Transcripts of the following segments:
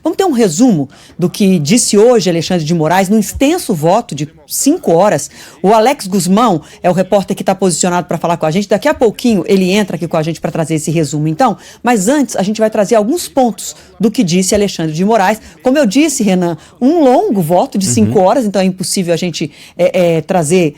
Vamos ter um resumo do que disse hoje Alexandre de Moraes num extenso voto de 5 horas. O Alex Guzmão é o repórter que está posicionado para falar com a gente. Daqui a pouquinho ele entra aqui com a gente para trazer esse resumo, então. Mas antes, a gente vai trazer alguns pontos do que disse Alexandre de Moraes. Como eu disse, Renan, um longo voto de 5 horas, então é impossível a gente trazer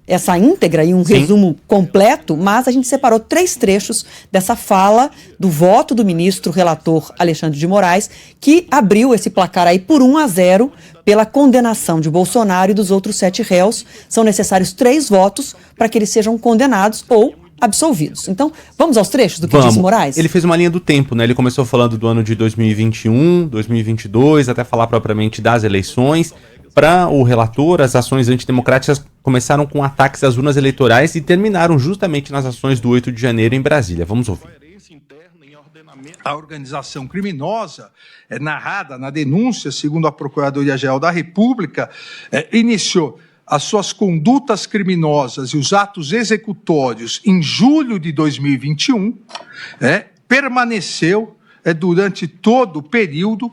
essa íntegra e um resumo completo, mas a gente separou 3 trechos dessa fala do voto do ministro relator Alexandre de Moraes, que abriu esse placar aí por 1-0 pela condenação de Bolsonaro e dos outros 7 réus. São necessários 3 votos para que eles sejam condenados ou absolvidos. Então, vamos aos trechos do que disse Moraes? Ele fez uma linha do tempo, né? Ele começou falando do ano de 2021, 2022, até falar propriamente das eleições. Para o relator, as ações antidemocráticas começaram com ataques às urnas eleitorais e terminaram justamente nas ações do 8 de janeiro em Brasília. Vamos ouvir. A organização criminosa, narrada na denúncia, segundo a Procuradoria-Geral da República, iniciou as suas condutas criminosas e os atos executórios em julho de 2021, permaneceu durante todo o período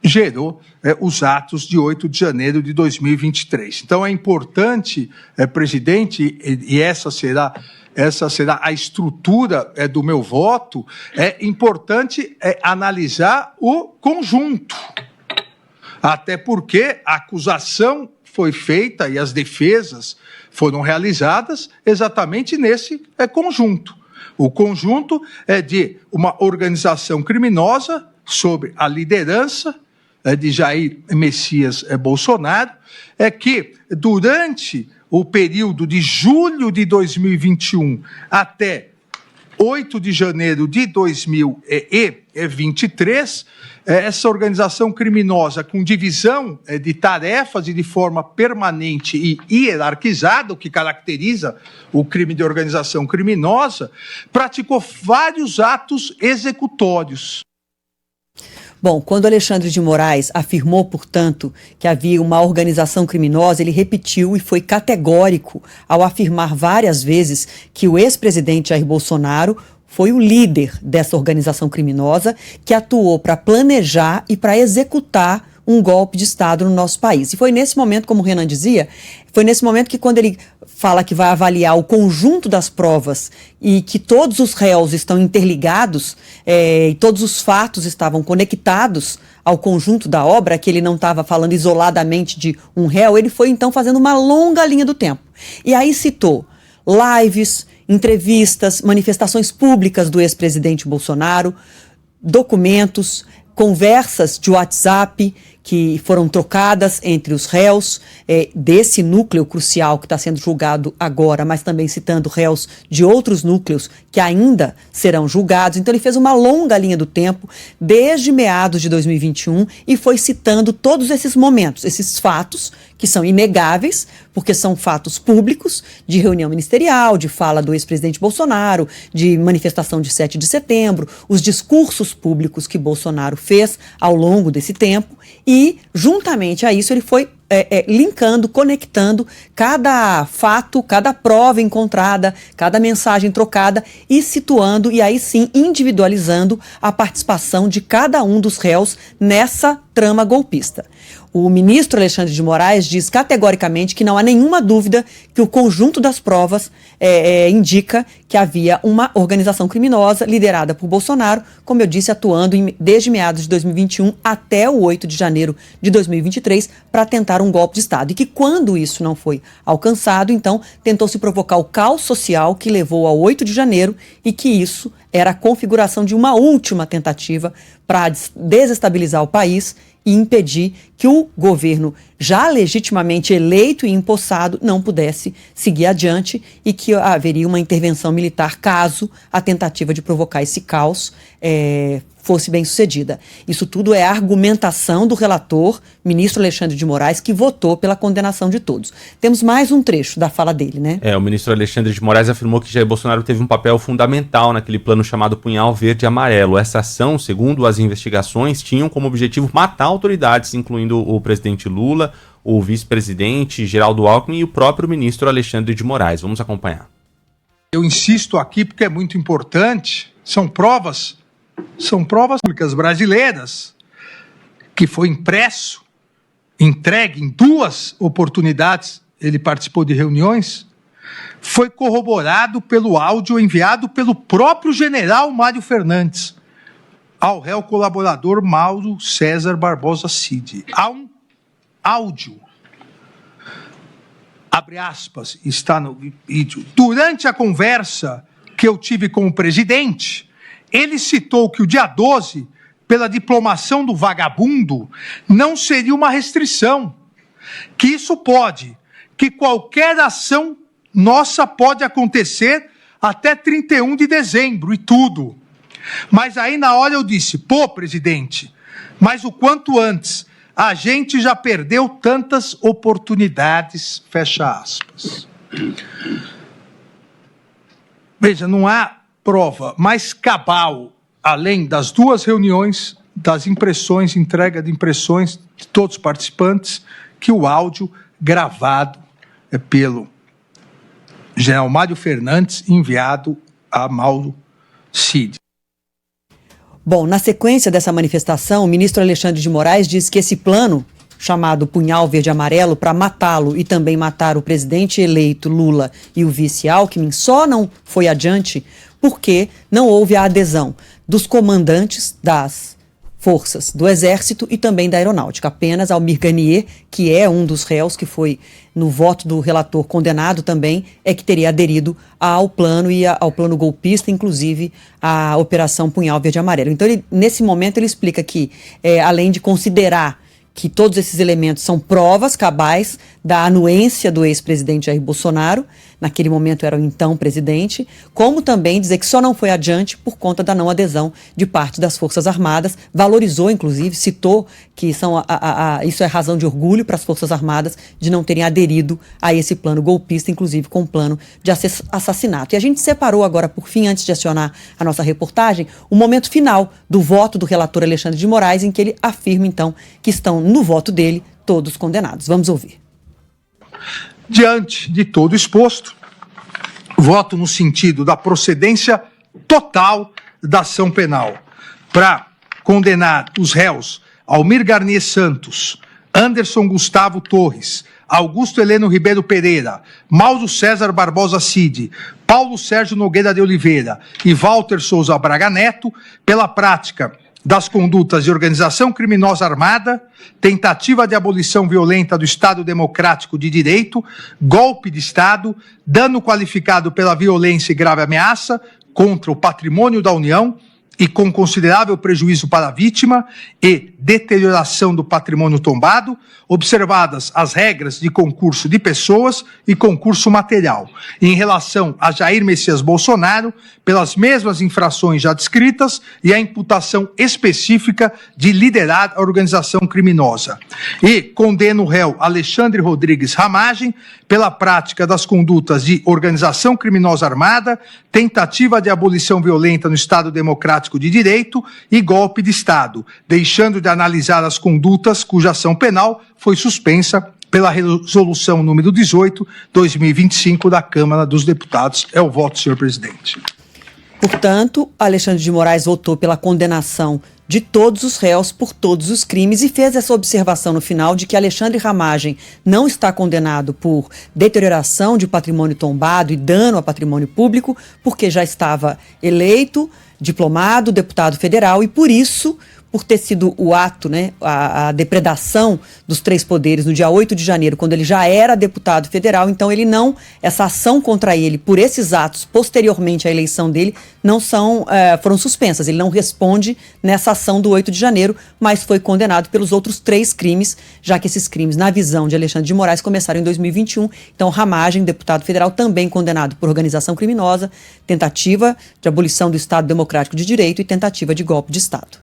gerou os atos de 8 de janeiro de 2023. Então é importante, presidente, e essa será a estrutura do meu voto, é importante analisar o conjunto. Até porque a acusação foi feita e as defesas foram realizadas exatamente nesse conjunto. O conjunto é de uma organização criminosa sob a liderança de Jair Messias Bolsonaro, que durante o período de julho de 2021 até 8 de janeiro de 2023, essa organização criminosa com divisão de tarefas e de forma permanente e hierarquizada, o que caracteriza o crime de organização criminosa, praticou vários atos executórios. Bom, quando Alexandre de Moraes afirmou, portanto, que havia uma organização criminosa, ele repetiu e foi categórico ao afirmar várias vezes que o ex-presidente Jair Bolsonaro foi o líder dessa organização criminosa que atuou para planejar e para executar um golpe de Estado no nosso país. E foi nesse momento, como o Renan dizia, foi nesse momento que quando ele fala que vai avaliar o conjunto das provas e que todos os réus estão interligados e todos os fatos estavam conectados ao conjunto da obra, que ele não estava falando isoladamente de um réu, ele foi então fazendo uma longa linha do tempo. E aí citou lives, entrevistas, manifestações públicas do ex-presidente Bolsonaro, documentos, conversas de WhatsApp que foram trocadas entre os réus desse núcleo crucial que está sendo julgado agora, mas também citando réus de outros núcleos que ainda serão julgados. Então ele fez uma longa linha do tempo desde meados de 2021 e foi citando todos esses momentos, esses fatos que são inegáveis, porque são fatos públicos de reunião ministerial, de fala do ex-presidente Bolsonaro, de manifestação de 7 de setembro, os discursos públicos que Bolsonaro fez ao longo desse tempo. E, juntamente a isso, ele foi linkando, conectando cada fato, cada prova encontrada, cada mensagem trocada e situando, e aí sim individualizando a participação de cada um dos réus nessa trama golpista. O ministro Alexandre de Moraes diz categoricamente que não há nenhuma dúvida que o conjunto das provas indica que havia uma organização criminosa liderada por Bolsonaro, como eu disse, atuando desde meados de 2021 até o 8 de janeiro de 2023 para tentar um golpe de Estado. E que quando isso não foi alcançado, então tentou-se provocar o caos social que levou ao 8 de janeiro e que isso era a configuração de uma última tentativa para desestabilizar o país e impedir que o governo, já legitimamente eleito e empossado, não pudesse seguir adiante e que haveria uma intervenção militar caso a tentativa de provocar esse caos fosse bem sucedida. Isso tudo é a argumentação do relator, ministro Alexandre de Moraes, que votou pela condenação de todos. Temos mais um trecho da fala dele, né? O ministro Alexandre de Moraes afirmou que Jair Bolsonaro teve um papel fundamental naquele plano chamado Punhal Verde e Amarelo. Essa ação, segundo as investigações, tinham como objetivo matar autoridades, incluindo o presidente Lula, o vice-presidente Geraldo Alckmin e o próprio ministro Alexandre de Moraes. Vamos acompanhar. Eu insisto aqui porque é muito importante, são provas São provas públicas brasileiras que foi impresso, entregue em 2 oportunidades, ele participou de reuniões, foi corroborado pelo áudio enviado pelo próprio general Mário Fernandes ao réu colaborador Mauro César Barbosa Cid. Há um áudio, abre aspas, está no vídeo. Durante a conversa que eu tive com o presidente, ele citou que o dia 12, pela diplomação do vagabundo, não seria uma restrição, que isso pode, que qualquer ação nossa pode acontecer até 31 de dezembro e tudo. Mas aí na hora eu disse, pô, presidente, mas o quanto antes, a gente já perdeu tantas oportunidades, fecha aspas. Veja, não há prova mais cabal, além das 2 reuniões, das impressões, entrega de impressões de todos os participantes, que o áudio gravado pelo general Mário Fernandes, enviado a Mauro Cid. Bom, na sequência dessa manifestação, o ministro Alexandre de Moraes diz que esse plano, chamado Punhal Verde Amarelo, para matá-lo e também matar o presidente eleito Lula e o vice Alckmin, só não foi adiante porque não houve a adesão dos comandantes das forças do Exército e também da Aeronáutica. Apenas Almir Ganier, que é um dos réus que foi no voto do relator condenado também, é que teria aderido ao plano e ao plano golpista, inclusive a Operação Punhal Verde Amarelo. Então, nesse momento, ele explica que, além de considerar que todos esses elementos são provas cabais da anuência do ex-presidente Jair Bolsonaro, naquele momento era o então presidente, como também dizer que só não foi adiante por conta da não adesão de parte das Forças Armadas, valorizou, inclusive, citou que isso é razão de orgulho para as Forças Armadas de não terem aderido a esse plano golpista, inclusive com o plano de assassinato. E a gente separou agora, por fim, antes de acionar a nossa reportagem, o momento final do voto do relator Alexandre de Moraes, em que ele afirma, então, que estão no voto dele todos condenados. Vamos ouvir. Diante de todo exposto, voto no sentido da procedência total da ação penal para condenar os réus Almir Garnier Santos, Anderson Gustavo Torres, Augusto Heleno Ribeiro Pereira, Mauro César Barbosa Cid, Paulo Sérgio Nogueira de Oliveira e Walter Souza Braga Neto pela prática das condutas de organização criminosa armada, tentativa de abolição violenta do Estado Democrático de Direito, golpe de Estado, dano qualificado pela violência e grave ameaça contra o patrimônio da União e com considerável prejuízo para a vítima e deterioração do patrimônio tombado, observadas as regras de concurso de pessoas e concurso material. Em relação a Jair Messias Bolsonaro, pelas mesmas infrações já descritas e a imputação específica de liderar a organização criminosa. E condena o réu Alexandre Rodrigues Ramagem pela prática das condutas de organização criminosa armada, tentativa de abolição violenta no Estado Democrático de Direito e golpe de Estado, deixando de analisar as condutas cuja ação penal foi suspensa pela resolução número 18/2025 da Câmara dos Deputados. É o voto, senhor presidente. Portanto, Alexandre de Moraes votou pela condenação de todos os réus por todos os crimes e fez essa observação no final de que Alexandre Ramagem não está condenado por deterioração de patrimônio tombado e dano a patrimônio público, porque já estava eleito, diplomado, deputado federal e por isso, por ter sido o ato, a depredação dos 3 poderes no dia 8 de janeiro, quando ele já era deputado federal, então essa ação contra ele por esses atos posteriormente à eleição dele foram suspensas. Ele não responde nessa ação do 8 de janeiro, mas foi condenado pelos outros 3 crimes, já que esses crimes, na visão de Alexandre de Moraes, começaram em 2021. Então, Ramagem, deputado federal, também condenado por organização criminosa, tentativa de abolição do Estado Democrático de Direito e tentativa de golpe de Estado.